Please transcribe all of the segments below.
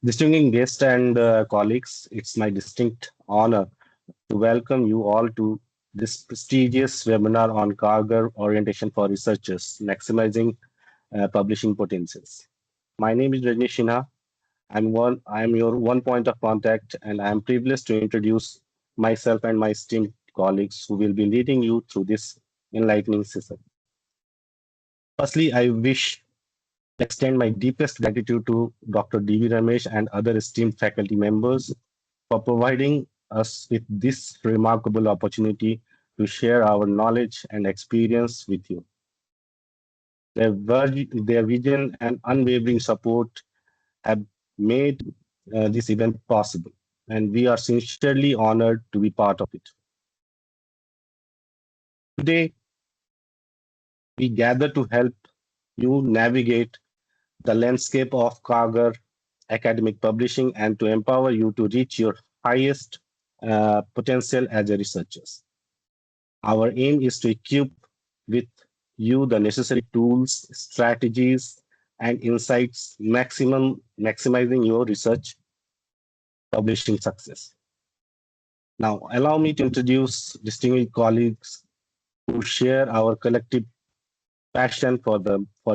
Distinguished guests and colleagues, it's my distinct honor to welcome you all to this prestigious webinar on Karger Orientation for Researchers, Maximizing Publishing Potentials. My name is Rajneesh Sinha. I am your one point of contact, and I am privileged to introduce myself and my esteemed colleagues who will be leading you through this enlightening session. Firstly, I wish to extend my deepest gratitude to Dr. D.V. Ramesh and other esteemed faculty members for providing us with this remarkable opportunity to share our knowledge and experience with you. Their vision and unwavering support have made this event possible, and we are sincerely honored to be part of it. Today, we gather to help you navigate the landscape of Karger academic publishing and to empower you to reach your highest potential as a researcher. Our aim is to equip with you the necessary tools, strategies, and insights maximizing your research publishing success. Now, allow me to introduce distinguished colleagues who share our collective passion for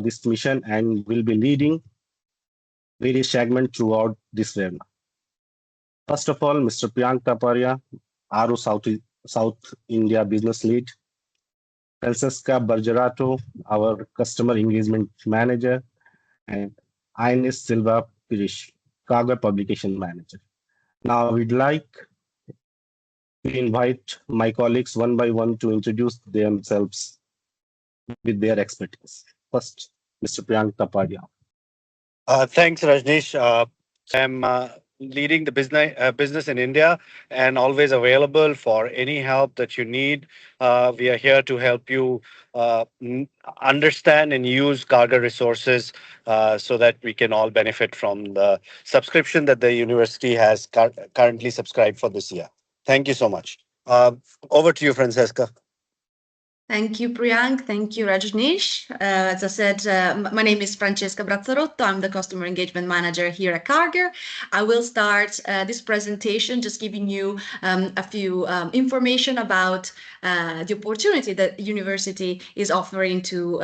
this mission and will be leading various segments throughout this webinar. First of all, Mr. Priyank Taparia, RO South India Business Lead. Francesca Bargerato, our Customer Engagement Manager. And Ines Silva Pirish, Karger Publication Manager. Now, we'd like to invite my colleagues one by one to introduce themselves with their expertise. First, Mr. Priyank Taparia. Thanks, Rajneesh. I'm leading the business in India and always available for any help that you need. We are here to help you understand and use Karger resources so that we can all benefit from the subscription that the university has currently subscribed for this year. Thank you so much. Over to you, Francesca. Thank you, Priyank. Thank you, Rajneesh. As I said, my name is Francesca Brazzarotto. I'm the Customer Engagement Manager here at Karger. I will start this presentation just giving you a few information about the opportunity that the university is offering to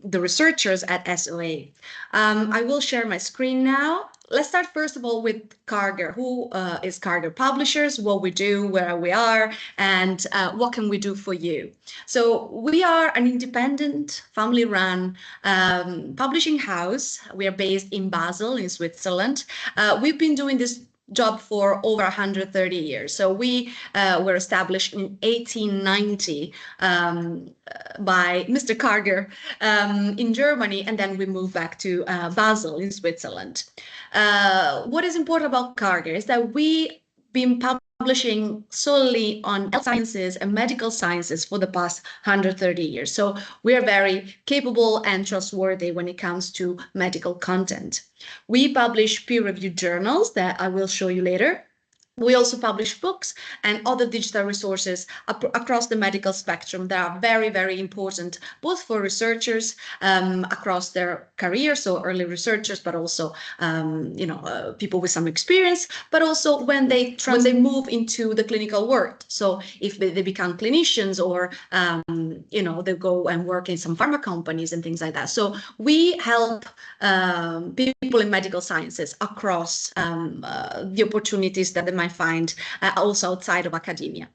the researchers at SOA. I will share my screen now. Let's start first of all with Karger. Who is Karger Publishers, what we do, where we are, and what can we do for you? So we are an independent, family-run publishing house. We are based in Basel, in Switzerland. We've been doing this job for over 130 years. So we were established in 1890 by Mr. Karger in Germany, and then we moved back to Basel in Switzerland. What is important about Karger is that we've been publishing solely on health sciences and medical sciences for the past 130 years. So we are very capable and trustworthy when it comes to medical content. We publish peer-reviewed journals that I will show you later. We also publish books and other digital resources across the medical spectrum that are very, very important, both for researchers across their career, so early researchers, but also people with some experience, but also when they move into the clinical world. So if they become clinicians or they go and work in some pharma companies and things like that. So we help people in medical sciences across the opportunities that they might find also outside of academia.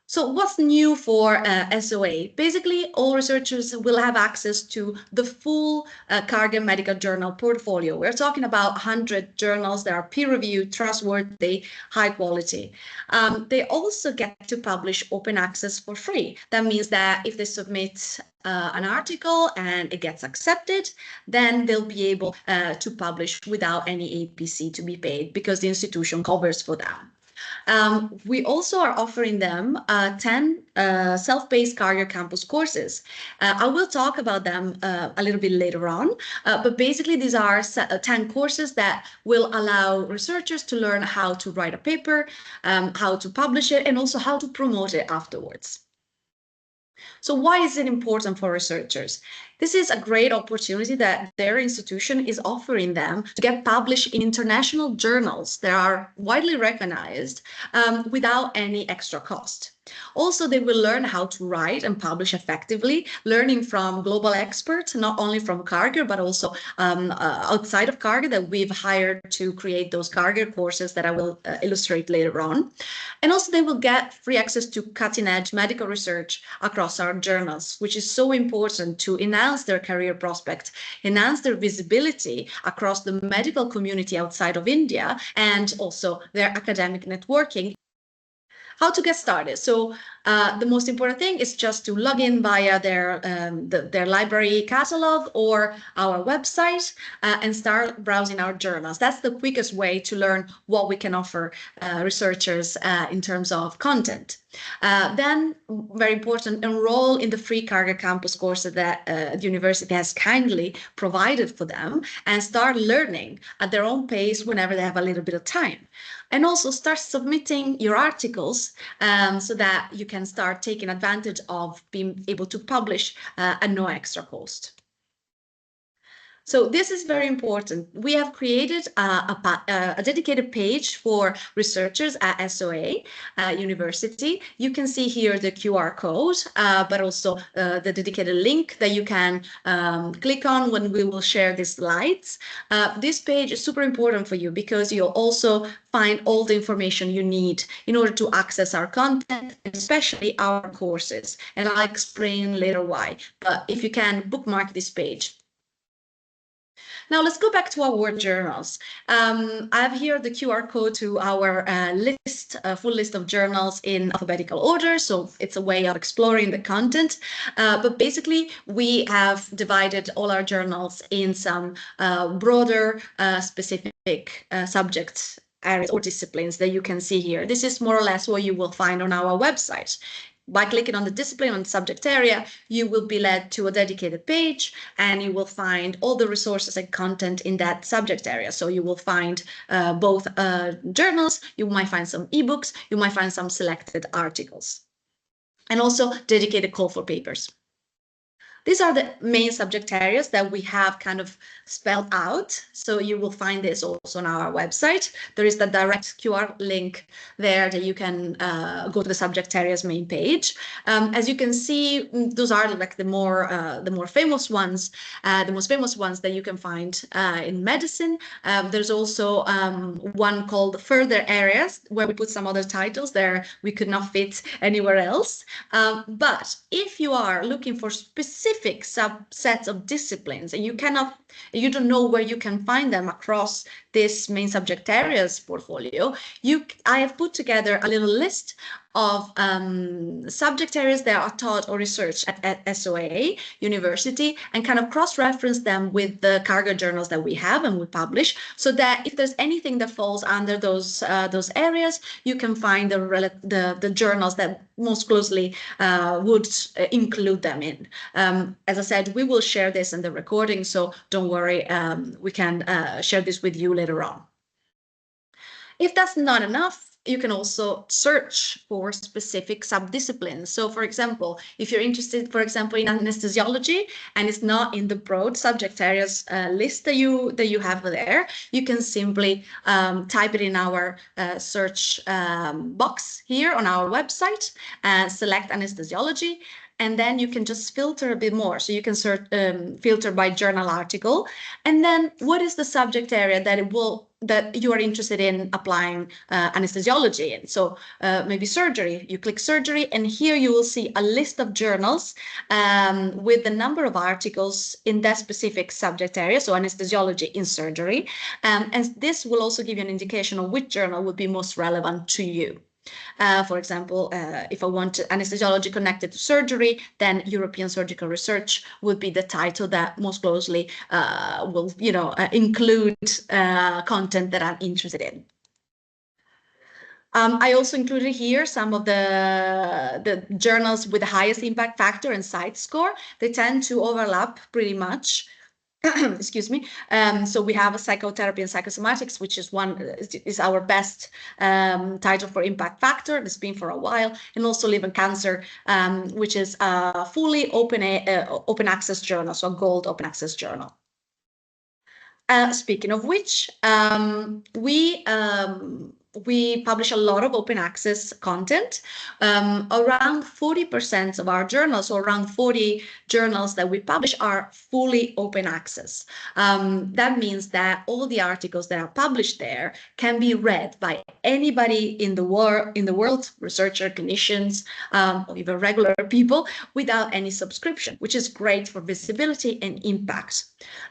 So what's new for SOA? Basically, all researchers will have access to the full Karger Medical Journal portfolio. We're talking about 100 journals that are peer-reviewed, trustworthy, high quality. They also get to publish open access for free. That means that if they submit an article and it gets accepted, then they'll be able to publish without any APC to be paid because the institution covers for them. We also are offering them 10 self-paced Karger Campus courses. I will talk about them a little bit later on, but basically these are 10 courses that will allow researchers to learn how to write a paper, how to publish it, and also how to promote it afterwards. So why is it important for researchers? This is a great opportunity that their institution is offering them to get published in international journals that are widely recognized without any extra cost. Also, they will learn how to write and publish effectively, learning from global experts, not only from Karger, but also outside of Karger that we've hired to create those Karger courses that I will illustrate later on. And also they will get free access to cutting-edge medical research across our journals, which is so important to enhance their career prospects, enhance their visibility across the medical community outside of India, and also their academic networking. How to get started? So the most important thing is just to log in via their library catalog or our website and start browsing our journals. That's the quickest way to learn what we can offer researchers in terms of content. Then, very important, enroll in the free Karger Campus courses that the university has kindly provided for them and start learning at their own pace whenever they have a little bit of time. And also start submitting your articles so that you can start taking advantage of being able to publish at no extra cost. So this is very important. We have created a dedicated page for researchers at SOA University. You can see here the QR code, but also the dedicated link that you can click on when we will share the slides. This page is super important for you because you'll also find all the information you need in order to access our content, especially our courses. And I'll explain later why. But if you can bookmark this page. Now let's go back to our journals. I have here the QR code to our list, full list of journals in alphabetical order. So it's a way of exploring the content. But basically, we have divided all our journals in some broader specific subject areas or disciplines that you can see here. This is more or less what you will find on our website. By clicking on the discipline on the subject area, you will be led to a dedicated page and you will find all the resources and content in that subject area. So you will find both journals, you might find some ebooks, you might find some selected articles, and also dedicated call for papers. These are the main subject areas that we have kind of spelled out. So you will find this also on our website. There is the direct QR link there that you can go to the subject areas main page. As you can see, those are like the more famous ones, the most famous ones that you can find in medicine. There's also one called Further Areas, where we put some other titles there we could not fit anywhere else. But if you are looking for specific subsets of disciplines and you don't know where you can find them across this main subject areas portfolio, I have put together a little list of subject areas that are taught or researched at SOA University and kind of cross-reference them with the Karger journals that we have and we publish, so that if there's anything that falls under those areas, you can find the journals that most closely would include them in. As I said, we will share this in the recording, so don't worry, we can share this with you later on. If that's not enough, you can also search for specific subdisciplines. So for example, if you're interested, for example, in anesthesiology and it's not in the broad subject areas list that you have there, you can simply type it in our search box here on our website and select anesthesiology. And then you can just filter a bit more. So you can filter by journal article. And then what is the subject area that you are interested in applying anesthesiology in? So maybe surgery, you click surgery, and here you will see a list of journals with the number of articles in that specific subject area, so anesthesiology in surgery. And this will also give you an indication of which journal would be most relevant to you. For example, if I want anesthesiology connected to surgery, then European Surgical Research would be the title that most closely will, include content that I'm interested in. I also included here some of the journals with the highest impact factor and site score. They tend to overlap pretty much. excuse me. So we have a psychotherapy and psychosomatics, which is our best title for impact factor. It's been for a while, and also liver cancer, which is a fully open access journal, so a gold open access journal. Speaking of which, we publish a lot of open access content. Around 40% of our journals, or around 40 journals that we publish, are fully open access. That means that all the articles that are published there can be read by anybody in the world, researcher, clinicians, or even regular people, without any subscription, which is great for visibility and impact.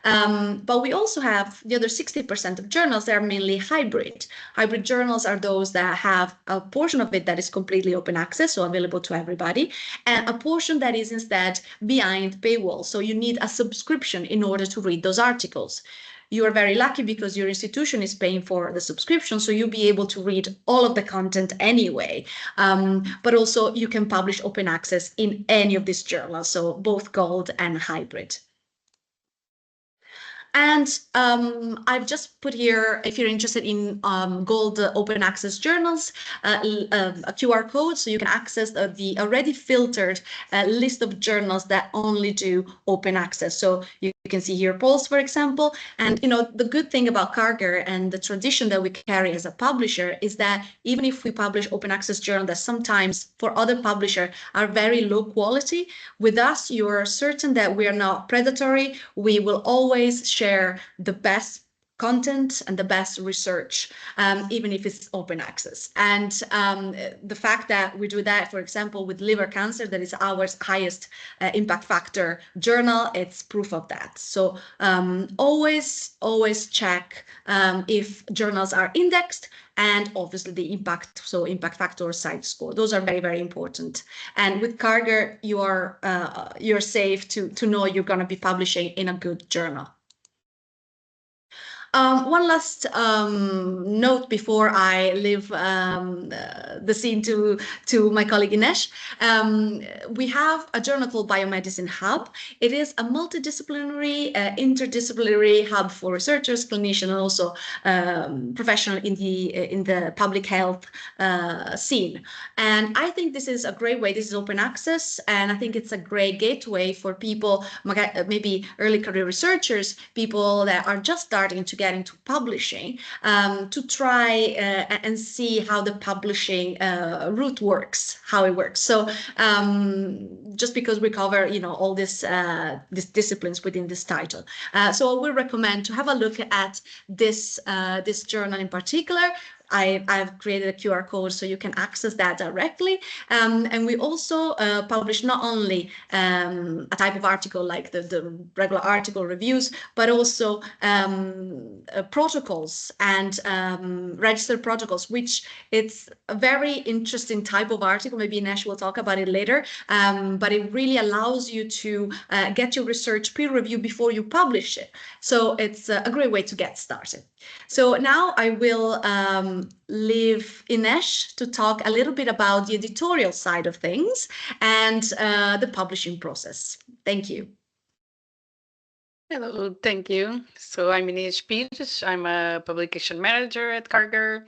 But we also have the other 60% of journals that are mainly hybrid. Hybrid journals are those that have a portion of it that is completely open access, so available to everybody, and a portion that is instead behind paywall. So you need a subscription in order to read those articles. You are very lucky because your institution is paying for the subscription, so you'll be able to read all of the content anyway. But also you can publish open access in any of these journals, so both gold and hybrid. And I've just put here, if you're interested in gold open access journals, a QR code, so you can access the already filtered list of journals that only do open access. So you can see here polls, for example. And the good thing about Karger and the tradition that we carry as a publisher is that even if we publish open access journals that sometimes for other publishers are very low quality, with us you're certain that we are not predatory. We will always share the best content and the best research, even if it's open access. And the fact that we do that, for example, with liver cancer, that is our highest impact factor journal, it's proof of that. So always check if journals are indexed, and obviously the impact, so impact factor, site score. Those are very, very important. And with Karger, you're safe to know you're going to be publishing in a good journal. One last note before I leave the scene to my colleague Ines. We have a journal called Biomedicine Hub. It is a multidisciplinary, interdisciplinary hub for researchers, clinicians, and also professionals in the public health scene. And I think this is a great way. This is open access, and I think it's a great gateway for people, maybe early career researchers, people that are just starting to get into publishing, to try and see how the publishing route works, how it works. So just because we cover, all these disciplines within this title. So I will recommend to have a look at this journal in particular. I've created a QR code so you can access that directly. And we also publish not only a type of article like the regular article reviews, but also protocols and registered protocols, which it's a very interesting type of article. Maybe Nash will talk about it later, but it really allows you to get your research peer review before you publish it. So it's a great way to get started. So now I will leave Ines to talk a little bit about the editorial side of things and the publishing process. Thank you. Hello, thank you. So I'm Ines Pires. I'm a publication manager at Karger,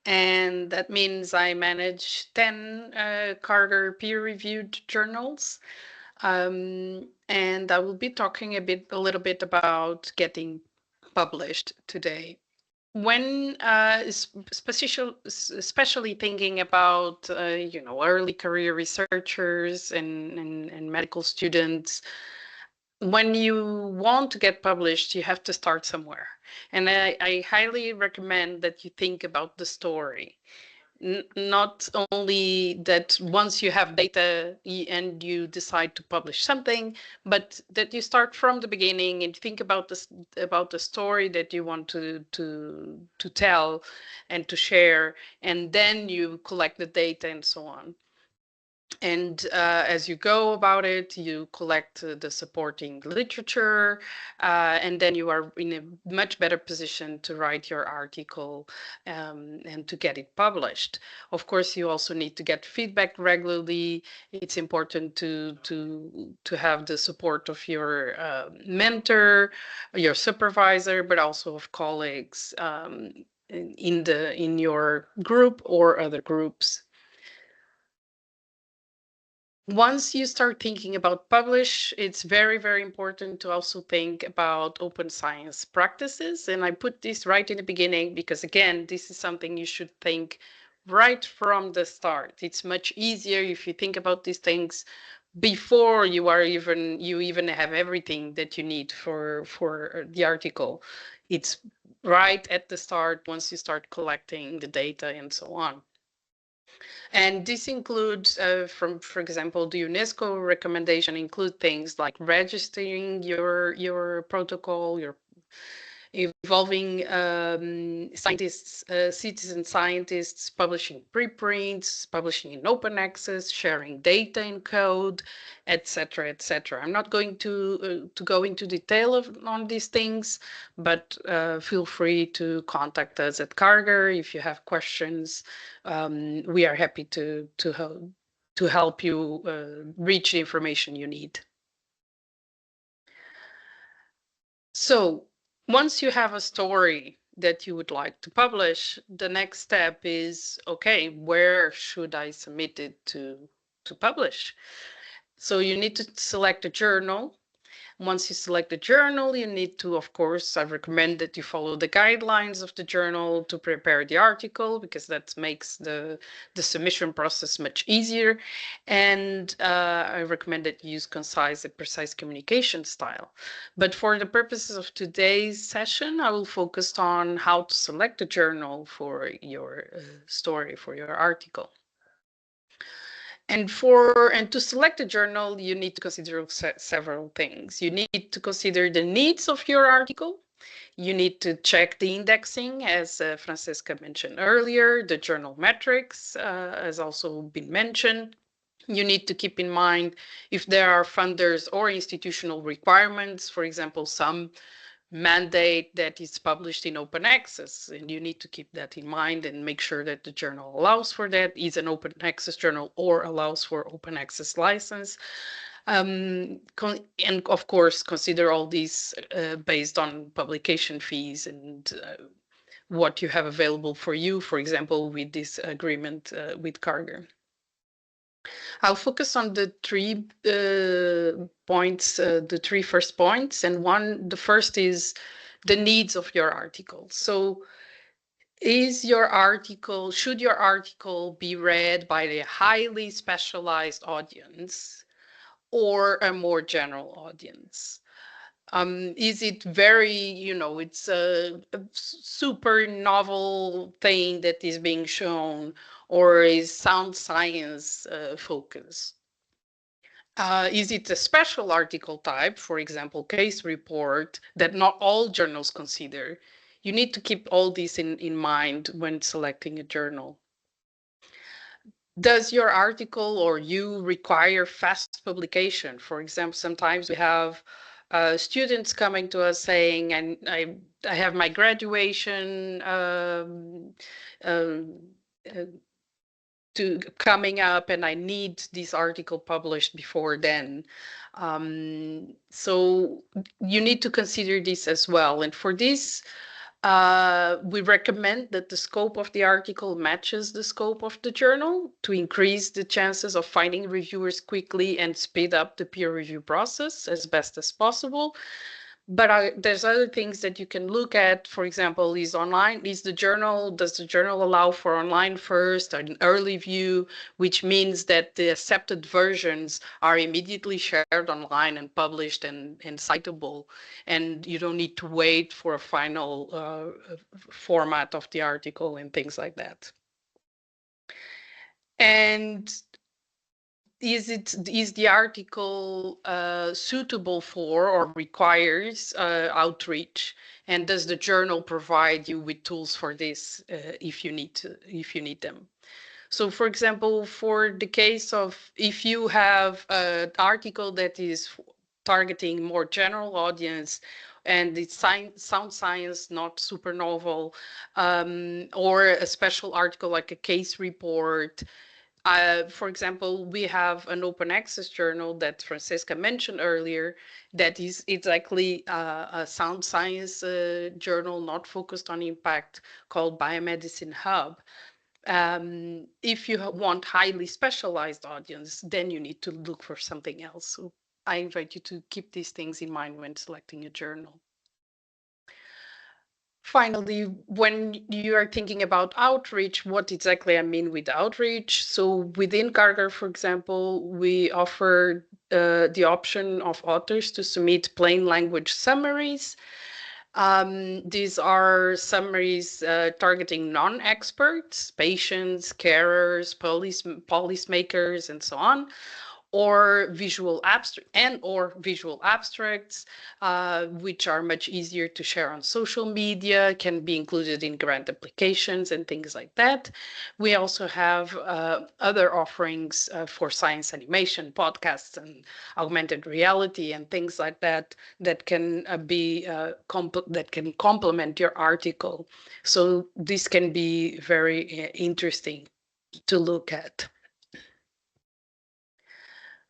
and that means I manage 10 Karger peer-reviewed journals. And I will be talking a little bit about getting published today. When especially thinking about early career researchers and medical students, when you want to get published, you have to start somewhere. And I highly recommend that you think about the story. Not only that once you have data and you decide to publish something, but that you start from the beginning and think about the story that you want to tell and to share, and then you collect the data and so on. And as you go about it, you collect the supporting literature, and then you are in a much better position to write your article and to get it published. Of course, you also need to get feedback regularly. It's important to have the support of your mentor, your supervisor, but also of colleagues in your group or other groups. Once you start thinking about publish, it's very, very important to also think about open science practices. And I put this right in the beginning because, again, this is something you should think right from the start. It's much easier if you think about these things before you even have everything that you need for the article. It's right at the start once you start collecting the data and so on. And this includes, for example, the UNESCO recommendation include things like registering your protocol, your involving scientists, citizen scientists, publishing preprints, publishing in open access, sharing data in code, etc., etc. I'm not going to go into detail on these things, but feel free to contact us at Karger if you have questions. We are happy to help you reach the information you need. So once you have a story that you would like to publish, the next step is, okay, where should I submit it to publish? So you need to select a journal. Once you select the journal, you need to, of course, I recommend that you follow the guidelines of the journal to prepare the article, because that makes the submission process much easier. And I recommend that you use concise and precise communication style. But for the purposes of today's session, I will focus on how to select a journal for your story, for your article. And to select a journal, you need to consider several things. You need to consider the needs of your article. You need to check the indexing, as Francesca mentioned earlier. The journal metrics has also been mentioned. You need to keep in mind if there are funders or institutional requirements. For example, some mandate that is published in open access, and you need to keep that in mind and make sure that the journal allows for that, is an open access journal or allows for open access license. And of course, consider all these based on publication fees and what you have available for you, for example, with this agreement with Karger. I'll focus on the three points, the three first points, and the first is the needs of your article. So should your article be read by a highly specialized audience or a more general audience? Is it very, it's a super novel thing that is being shown, or is sound science focused? Is it a special article type, for example, case report, that not all journals consider? You need to keep all this in mind when selecting a journal. Does your article or you require fast publication? For example, sometimes we have students coming to us saying, and I have my graduation coming up, and I need this article published before then. So you need to consider this as well. And for this, we recommend that the scope of the article matches the scope of the journal to increase the chances of finding reviewers quickly and speed up the peer review process as best as possible. But there's other things that you can look at. For example, does the journal allow for online first, an early view, which means that the accepted versions are immediately shared online and published and citable, and you don't need to wait for a final format of the article and things like that. And is the article suitable for or requires outreach, and does the journal provide you with tools for this if you need them? So for example, for the case of if you have an article that is targeting more general audience and it's sound science, not super novel, or a special article like a case report. For example, we have an open access journal that Francesca mentioned earlier that is exactly a sound science journal not focused on impact called Biomedicine Hub. If you want highly specialized audience, then you need to look for something else. So I invite you to keep these things in mind when selecting a journal. Finally, when you are thinking about outreach, what exactly I mean with outreach. So within Karger, for example, we offer the option of authors to submit plain language summaries. These are summaries targeting non-experts, patients, carers, policymakers, and so on, or visual abstracts, which are much easier to share on social media, can be included in grant applications and things like that. We also have other offerings for science animation, podcasts, and augmented reality, and things like that that can that can complement your article. So this can be very interesting to look at.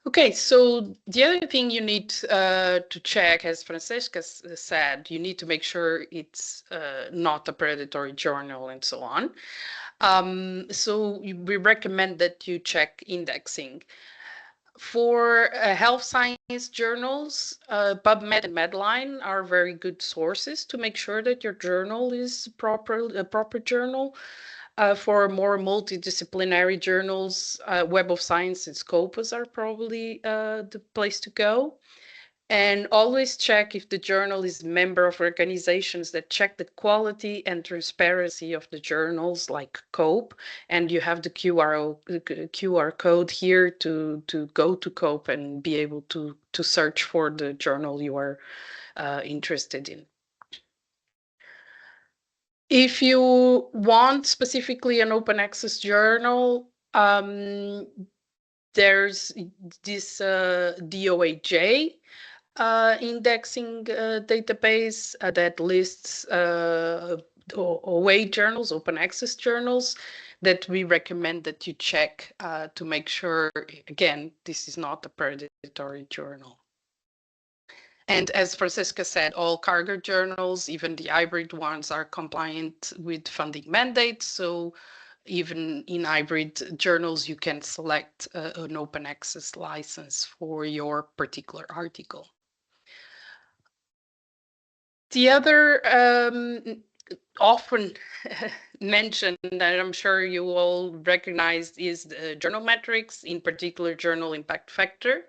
Okay, so the other thing you need to check, as Francesca said, you need to make sure it's not a predatory journal and so on. So we recommend that you check indexing. For health science journals, PubMed and Medline are very good sources to make sure that your journal is a proper journal. For more multidisciplinary journals, Web of Science and Scopus are probably the place to go. And always check if the journal is a member of organizations that check the quality and transparency of the journals, like COPE. And you have the QR code here to go to COPE and be able to search for the journal you are interested in. If you want specifically an open access journal, there's this DOAJ indexing database that lists OA journals, open access journals, that we recommend that you check to make sure, again, this is not a predatory journal. And as Francesca said, all Karger journals, even the hybrid ones, are compliant with funding mandates. So even in hybrid journals, you can select an open access license for your particular article. The other often mentioned that I'm sure you all recognize is the journal metrics, in particular journal impact factor.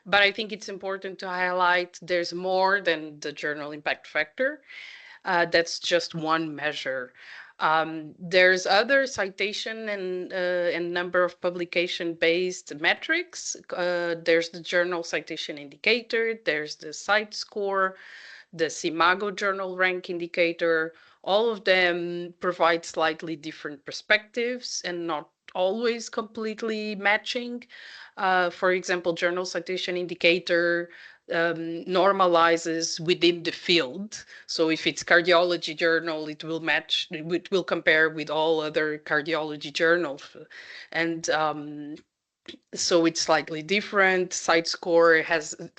But I think it's important to highlight there's more than the journal impact factor. That's just one measure. There's other citation and number of publication-based metrics. There's the journal citation indicator, there's the site score, the CIMAGO journal rank indicator. All of them provide slightly different perspectives and not always completely matching. For example, journal citation indicator normalizes within the field. So if it's cardiology journal, it will compare with all other cardiology journals. And so it's slightly different. Site score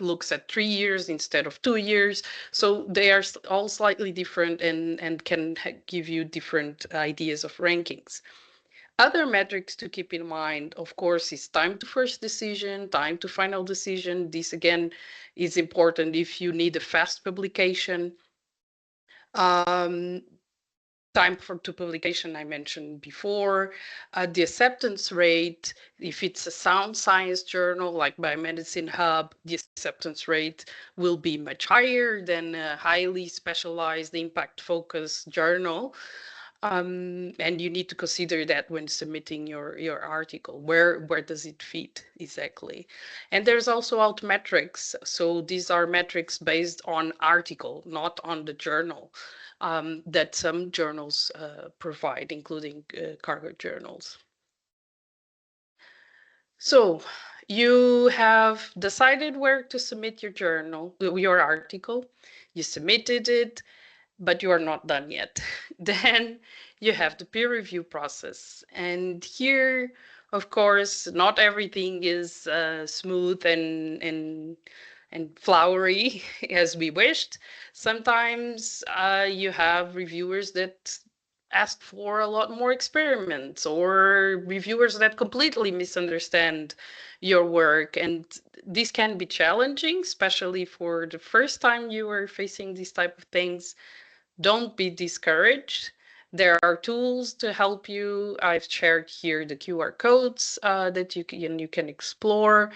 looks at 3 years instead of 2 years. So they are all slightly different and can give you different ideas of rankings. Other metrics to keep in mind, of course, is time to first decision, time to final decision. This, again, is important if you need a fast publication. Time to publication, I mentioned before. The acceptance rate, if it's a sound science journal like Biomedicine Hub, the acceptance rate will be much higher than a highly specialized impact-focused journal. And you need to consider that when submitting your article. Where does it fit exactly? And there's also altmetrics. So these are metrics based on article, not on the journal, that some journals provide, including Karger journals. So you have decided where to submit your journal, your article. You submitted it, but you are not done yet. Then you have the peer review process. And here, of course, not everything is smooth and flowery as we wished. Sometimes you have reviewers that ask for a lot more experiments, or reviewers that completely misunderstand your work. And this can be challenging, especially for the first time you are facing these type of things. Don't be discouraged. There are tools to help you. I've shared here the QR codes that you can explore.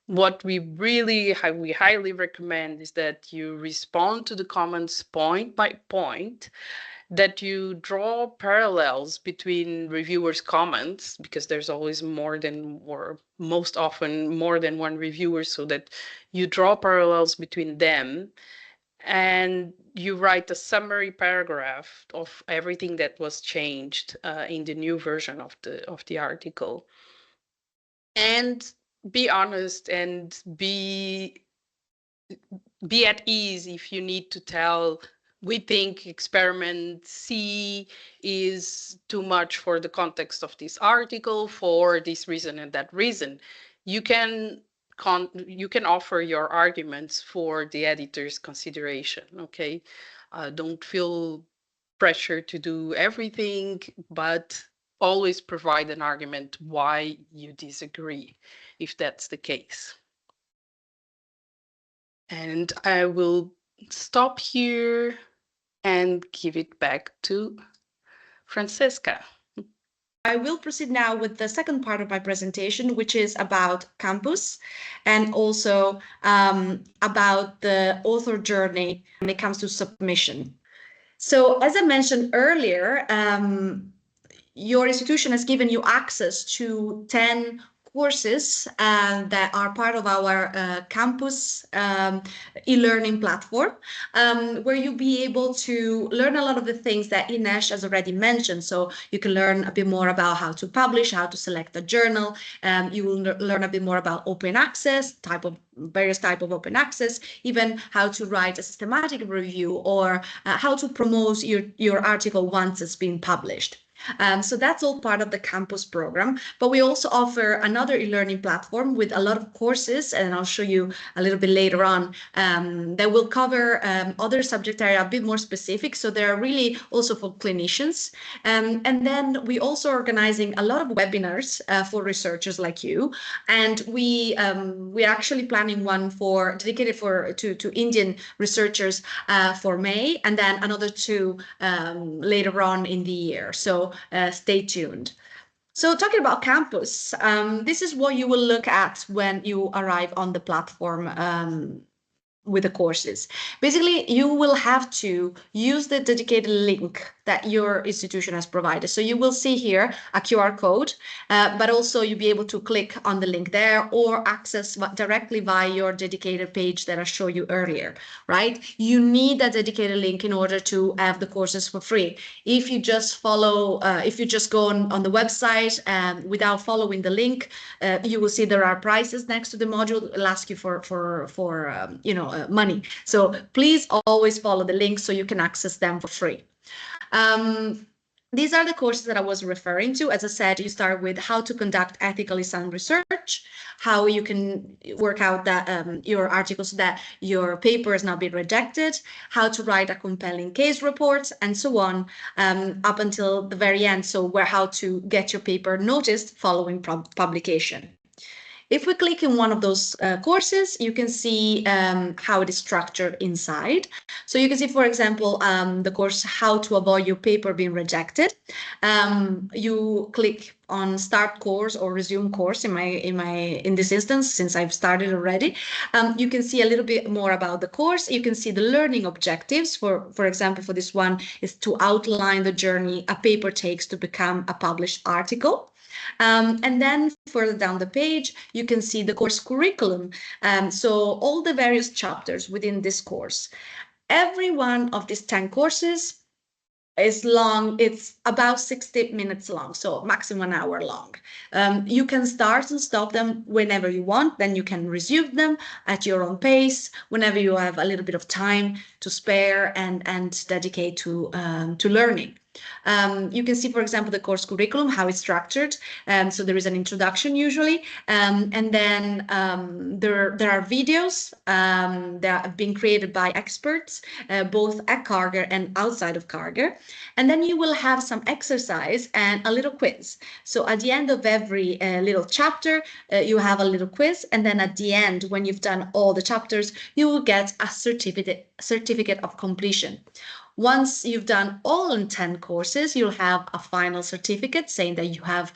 What we highly recommend is that you respond to the comments point by point, that you draw parallels between reviewers' comments, because there's always more than, or most often more than one reviewer, so that you draw parallels between them, and you write a summary paragraph of everything that was changed in the new version of the article. And be honest and be at ease if you need to tell, we think experiment C is too much for the context of this article for this reason and that reason. You can offer your arguments for the editor's consideration. Okay, don't feel pressure to do everything, but always provide an argument why you disagree, if that's the case. And I will stop here and give it back to Francesca. I will proceed now with the second part of my presentation, which is about campus and also about the author journey when it comes to submission. So as I mentioned earlier, your institution has given you access to 10 courses that are part of our campus e-learning platform, where you'll be able to learn a lot of the things that Ines has already mentioned. So you can learn a bit more about how to publish, how to select a journal. You will learn a bit more about open access, various type of open access, even how to write a systematic review, or how to promote your article once it's been published. So that's all part of the campus program, but we also offer another e-learning platform with a lot of courses, and I'll show you a little bit later on, that will cover other subject area a bit more specific. So they're really also for clinicians. And then we also organizing a lot of webinars for researchers like you. And we're actually planning one dedicated to Indian researchers for May, and then another two later on in the year. So stay tuned. So talking about campus, this is what you will look at when you arrive on the platform with the courses. Basically, you will have to use the dedicated link that your institution has provided. So you will see here a QR code, but also you'll be able to click on the link there or access directly via your dedicated page that I showed you earlier, right? You need that dedicated link in order to have the courses for free. If you just follow, if you just go on the website without following the link, you will see there are prices next to the module. It'll ask you for money. So please always follow the link so you can access them for free. These are the courses that I was referring to. As I said, you start with how to conduct ethically sound research, how you can work out that your articles so that your paper has not been rejected, how to write a compelling case report, and so on, up until the very end. So how to get your paper noticed following publication. If we click in one of those courses, you can see how it is structured inside. So you can see, for example, the course How to Avoid Your Paper Being Rejected. You click on Start Course or Resume Course in this instance, since I've started already. You can see a little bit more about the course. You can see the learning objectives. For example, for this one is to outline the journey a paper takes to become a published article. And then further down the page, you can see the course curriculum. So all the various chapters within this course. Every one of these 10 courses is long. It's about 60 minutes long, so maximum an hour long. You can start and stop them whenever you want. Then you can resume them at your own pace whenever you have a little bit of time to spare and dedicate to learning. You can see, for example, the course curriculum, how it's structured. So there is an introduction usually, and then there are videos that have been created by experts, both at Karger and outside of Karger. And then you will have some exercise and a little quiz. So at the end of every little chapter, you have a little quiz. And then at the end, when you've done all the chapters, you will get a certificate of completion. Once you've done all 10 courses, you'll have a final certificate saying that you have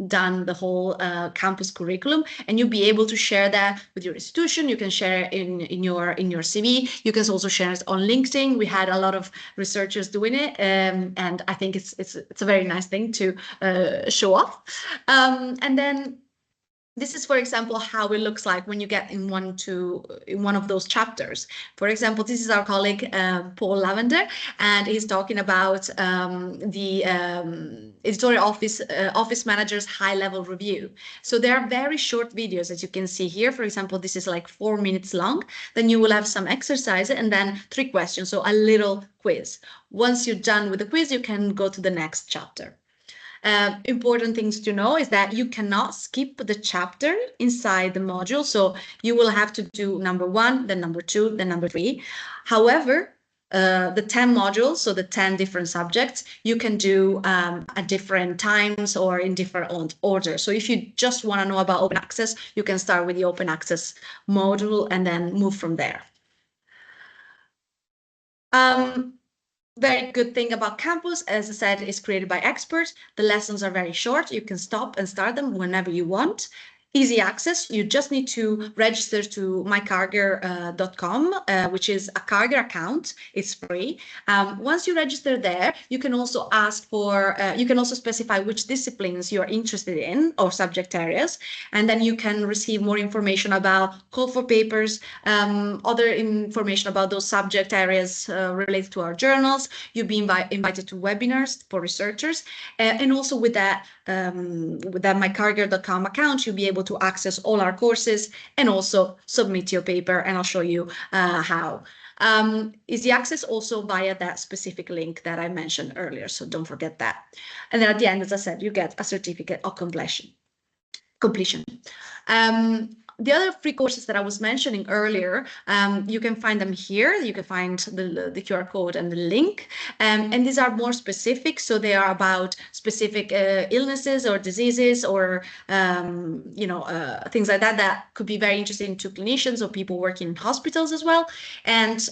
done the whole campus curriculum, and you'll be able to share that with your institution. You can share it in your CV. You can also share it on LinkedIn. We had a lot of researchers doing it, and I think it's a very nice thing to show off. And then this is, for example, how it looks like when you get in one of those chapters. For example, this is our colleague Paul Lavender, and he's talking about the editorial office manager's high-level review. So there are very short videos, as you can see here. For example, this is like 4 minutes long. Then you will have some exercise and then 3 questions, so a little quiz. Once you're done with the quiz, you can go to the next chapter. Important things to know is that you cannot skip the chapter inside the module. So you will have to do number 1, then number 2, then number 3. However, the 10 modules, so the 10 different subjects, you can do at different times or in different order. So if you just want to know about open access, you can start with the open access module and then move from there. Very good thing about Campus, as I said, is created by experts. The lessons are very short. You can stop and start them whenever you want. Easy access. You just need to register to mykarger.com, which is a Karger account. It's free. Once you register there, you can also ask for, you can also specify which disciplines you're interested in or subject areas. And then you can receive more information about call for papers, other information about those subject areas related to our journals. You'll be invited to webinars for researchers. And also with that mykarger.com account, you'll be able to access all our courses and also submit your paper, and I'll show you how. Easy access also via that specific link that I mentioned earlier, so don't forget that. And then at the end, as I said, you get a certificate of completion. The other free courses that I was mentioning earlier, you can find them here. You can find the QR code and the link. And these are more specific. So they are about specific illnesses or diseases or, things like that that could be very interesting to clinicians or people working in hospitals as well. And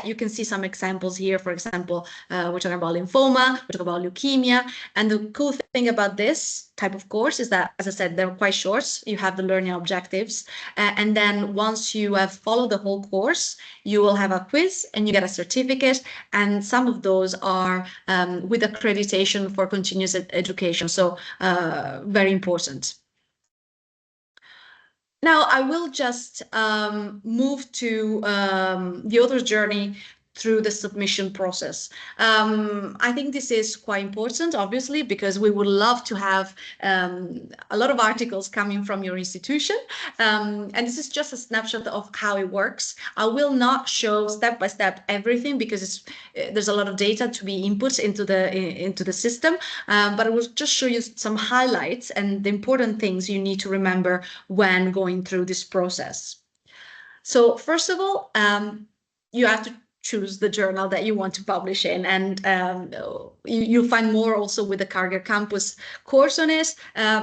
you can see some examples here. For example, we're talking about lymphoma, we're talking about leukemia. And the cool thing about this type of course is that, as I said, they're quite short. You have the learning objectives. And then once you have followed the whole course, you will have a quiz and you get a certificate. And some of those are with accreditation for continuous education. So very important. Now I will just move to the author's journey through the submission process. I think this is quite important, obviously, because we would love to have a lot of articles coming from your institution. And this is just a snapshot of how it works. I will not show step by step everything because there's a lot of data to be input into the system. But I will just show you some highlights and the important things you need to remember when going through this process. So first of all, you have to choose the journal that you want to publish in, and you'll find more also with the Karger Campus course on it.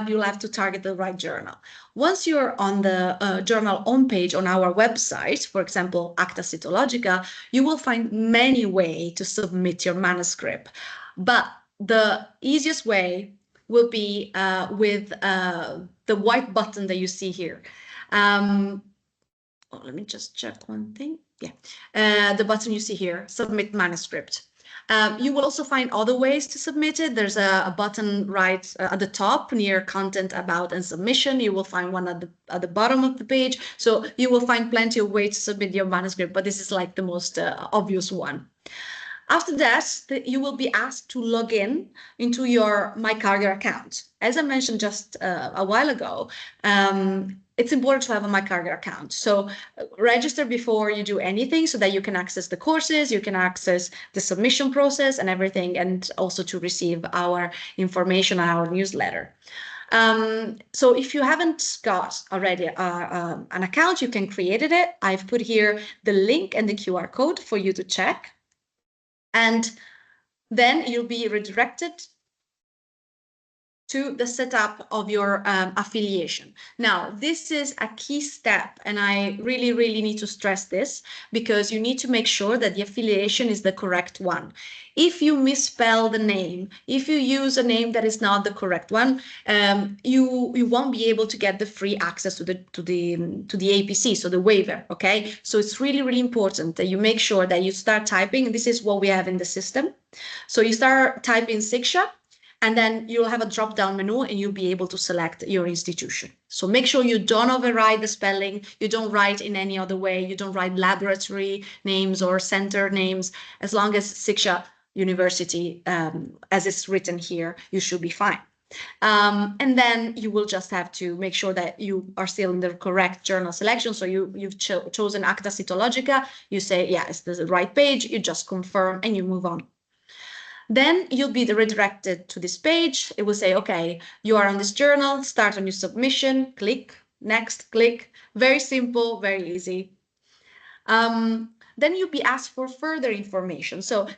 You'll have to target the right journal. Once you're on the journal homepage on our website, for example, Acta Cytologica, you will find many ways to submit your manuscript. But the easiest way will be with the white button that you see here. Let me just check one thing. Yeah, the button you see here, submit manuscript. You will also find other ways to submit it. There's a button right at the top near content, about, and submission. You will find one at the bottom of the page. So you will find plenty of ways to submit your manuscript, but this is like the most obvious one. After that, you will be asked to log in into your My Karger account. As I mentioned just a while ago, it's important to have a My Karger account. So register before you do anything so that you can access the courses, you can access the submission process and everything, and also to receive our information, our newsletter. So if you haven't got already an account, you can create it. I've put here the link and the QR code for you to check. And then you'll be redirected to the setup of your affiliation. Now, this is a key step, and I really, really need to stress this because you need to make sure that the affiliation is the correct one. If you misspell the name, if you use a name that is not the correct one, you won't be able to get the free access to the APC, so the waiver. Okay, so it's really, really important that you make sure that you start typing. This is what we have in the system. So you start typing Siksha, and then you'll have a drop-down menu and you'll be able to select your institution. So make sure you don't override the spelling, you don't write in any other way, you don't write laboratory names or center names. As long as Siksha University, as it's written here, you should be fine. And then you will just have to make sure that you are still in the correct journal selection. So you've chosen Acta Cytologica, you say, yeah, it's the right page, you just confirm and you move on. Then you'll be redirected to this page. It will say, okay, you are on this journal, start a new submission, click, next, click. Very simple, very easy. Then you'll be asked for further information. So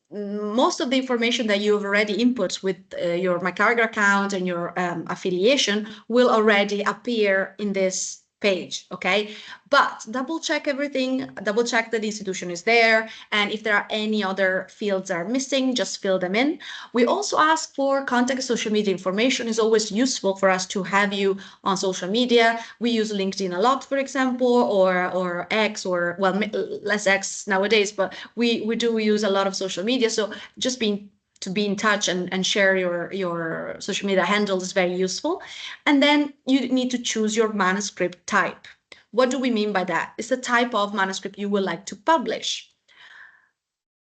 most of the information that you've already input with your My Karger account and your affiliation will already appear in this page, okay? But double check everything, double check that the institution is there, and if there are any other fields that are missing, just fill them in. We also ask for contact social media information. It's always useful for us to have you on social media. We use LinkedIn a lot, for example, or X, or well, less X nowadays, but we do use a lot of social media. So just to be in touch and share your social media handles is very useful. And then you need to choose your manuscript type. What do we mean by that? It's the type of manuscript you would like to publish.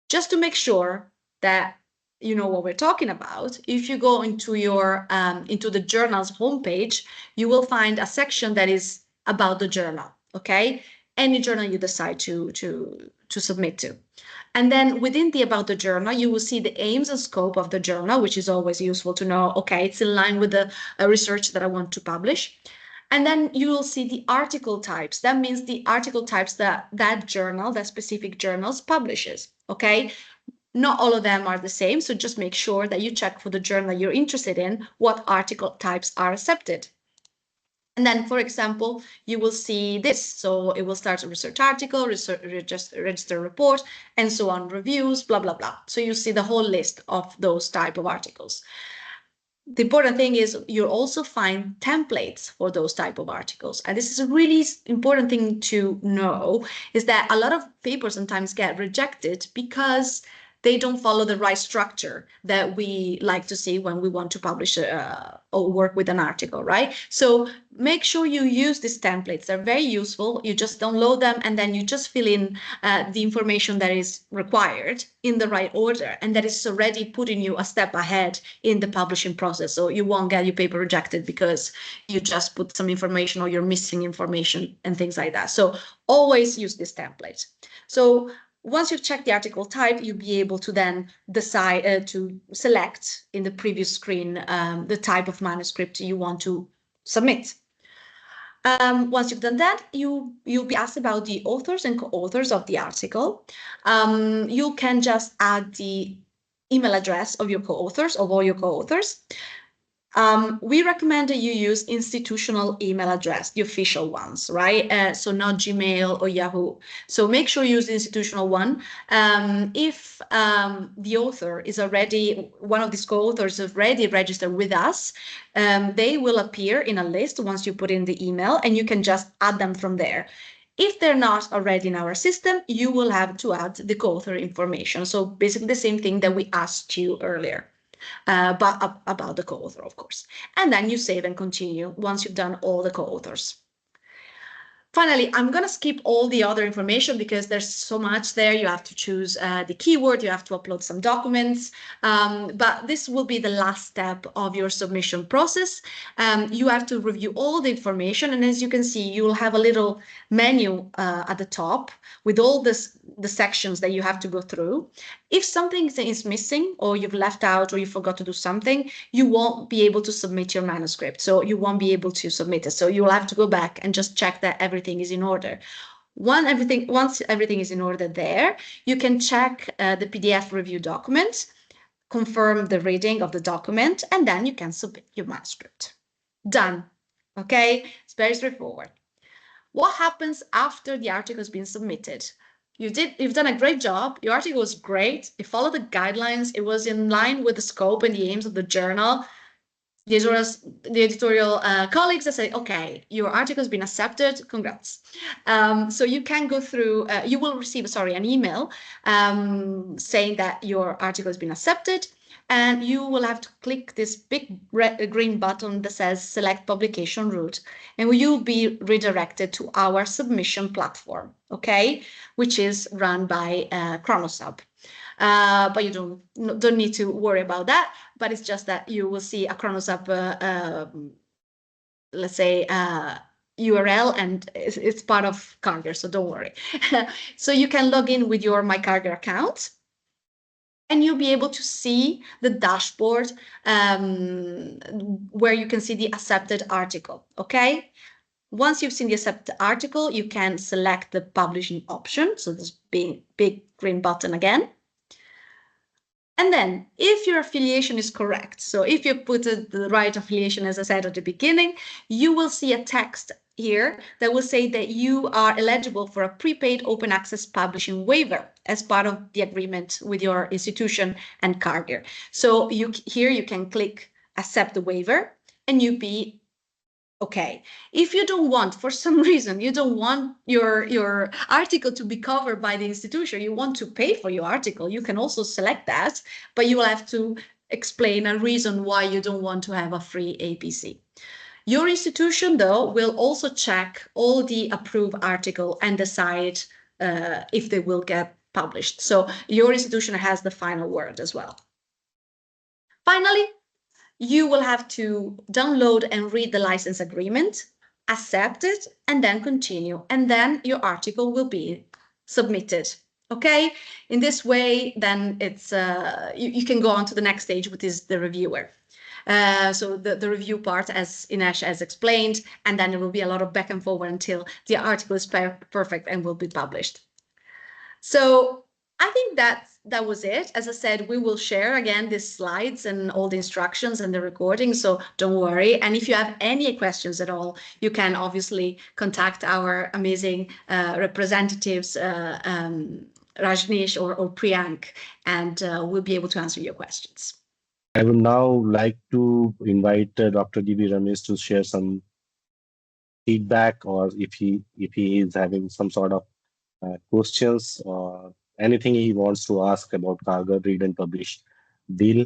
Just to make sure that you know what we're talking about, if you go into your into the journal's homepage, you will find a section that is about the journal, okay? Any journal you decide to submit to. And then within the About the Journal, you will see the aims and scope of the journal, which is always useful to know, okay, it's in line with the research that I want to publish. And then you will see the article types. That means the article types that journal, that specific journals publishes, okay? Not all of them are the same, so just make sure that you check for the journal you're interested in what article types are accepted. And then, for example, you will see this. So it will start a research article, register report, and so on, reviews, blah, blah, blah. So you see the whole list of those type of articles. The important thing is you'll also find templates for those type of articles. And this is a really important thing to know, is that a lot of papers sometimes get rejected because they don't follow the right structure that we like to see when we want to publish or work with an article, right? So make sure you use these templates. They're very useful. You just download them and then you just fill in the information that is required in the right order, and that is already putting you a step ahead in the publishing process. So you won't get your paper rejected because you just put some information or you're missing information and things like that. So always use this template. So once you've checked the article type, you'll be able to then decide to select in the previous screen the type of manuscript you want to submit. Once you've done that, you'll be asked about the authors and co-authors of the article. You can just add the email address of your co-authors, of all your co-authors. We recommend that you use institutional email address, the official ones, right? So not Gmail or Yahoo. So make sure you use the institutional one. If the author is already, one of these co-authors is already registered with us, they will appear in a list once you put in the email, and you can just add them from there. If they're not already in our system, you will have to add the co-author information. So basically the same thing that we asked you earlier. But about the co-author, of course. And then you save and continue once you've done all the co-authors. Finally, I'm going to skip all the other information because there's so much there. You have to choose the keyword, you have to upload some documents, but this will be the last step of your submission process. You have to review all the information, and as you can see, you will have a little menu at the top with all the sections that you have to go through. If something is missing, or you've left out, or you forgot to do something, you won't be able to submit your manuscript. So you won't be able to submit it. So you will have to go back and just check that everything is in order. Once everything is in order there, you can check the PDF review document, confirm the reading of the document, and then you can submit your manuscript. Done. Okay, it's very straightforward. What happens after the article has been submitted? You've done a great job. Your article was great. It followed the guidelines. It was in line with the scope and the aims of the journal. The editorial colleagues that say, okay, your article has been accepted, congrats. So you can go through, you will receive, an email saying that your article has been accepted, and you will have to click this big green button that says select publication route, and you'll be redirected to our submission platform, okay, which is run by ChronoSub. But you don't need to worry about that. But it's just that you will see a ChronoSub, let's say, URL, and it's part of Karger, so don't worry. So you can log in with your My Karger account, and you'll be able to see the dashboard where you can see the accepted article, okay? Once you've seen the accepted article, you can select the publishing option, so this big green button again. And then if your affiliation is correct, so if you put the right affiliation, as I said at the beginning, you will see a text here that will say that you are eligible for a prepaid open access publishing waiver as part of the agreement with your institution and Karger. So here you can click accept the waiver, and you be okay. If you don't want, for some reason, you don't want your article to be covered by the institution, you want to pay for your article, you can also select that, but you will have to explain a reason why you don't want to have a free APC. Your institution, though, will also check all the approved article and decide if they will get published. So your institution has the final word as well. Finally, you will have to download and read the license agreement, accept it, and then continue. And then your article will be submitted. Okay? In this way, then it's you can go on to the next stage, which is the reviewer. So the review part, as Ines has explained, and then it will be a lot of back and forward until the article is perfect and will be published. So I think that was it. As I said, we will share again these slides and all the instructions and the recording, so don't worry. And if you have any questions at all, you can obviously contact our amazing representatives, Rajneesh or Priyank, and we'll be able to answer your questions. I would now like to invite Dr. D.B. Ramesh to share some feedback, or if he is having some sort of questions or anything he wants to ask about Karger Read and Publish deal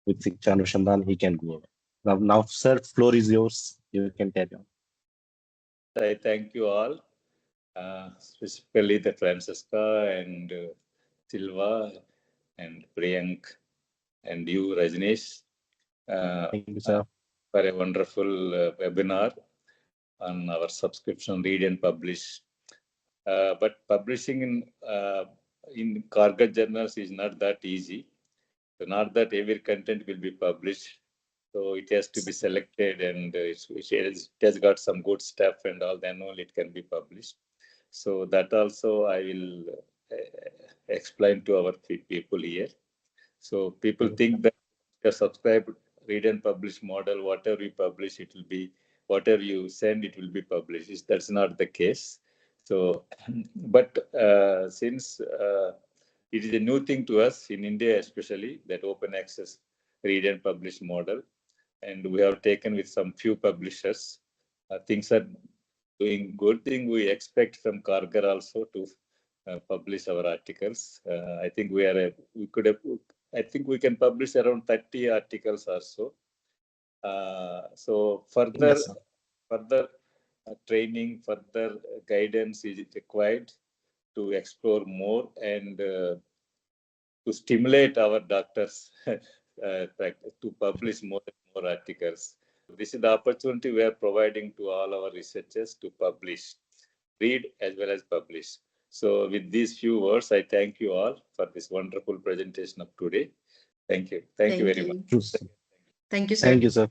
with Siksha O Anusandhan, he can go over. Now, sir, floor is yours. You can carry on. I thank you all, specifically the Francesca and Silva and Priyank and you, Rajneesh, Thank you, sir, for a wonderful webinar on our subscription Read and Publish. But publishing in Karger journals is not that easy. So not that every content will be published. So it has to be selected, and it has got some good stuff and all, then only it can be published. So that also I will explain to our people here. So people think that a subscribe, read and publish model, whatever we publish, it will be, whatever you send, it will be published. That's not the case. So, but since it is a new thing to us in India, especially that open access read and publish model, and we have taken with some few publishers. Things are doing good. Thing we expect from Karger also to publish our articles. I think I think we can publish around 30 articles or so. So further, Yes, training, further guidance is required to explore more and to stimulate our doctors to publish more and more articles. This is the opportunity we are providing to all our researchers to publish, read as well as publish. So with these few words, I thank you all for this wonderful presentation of today. Thank you. Thank you very much. Thank you, sir. Thank you, sir.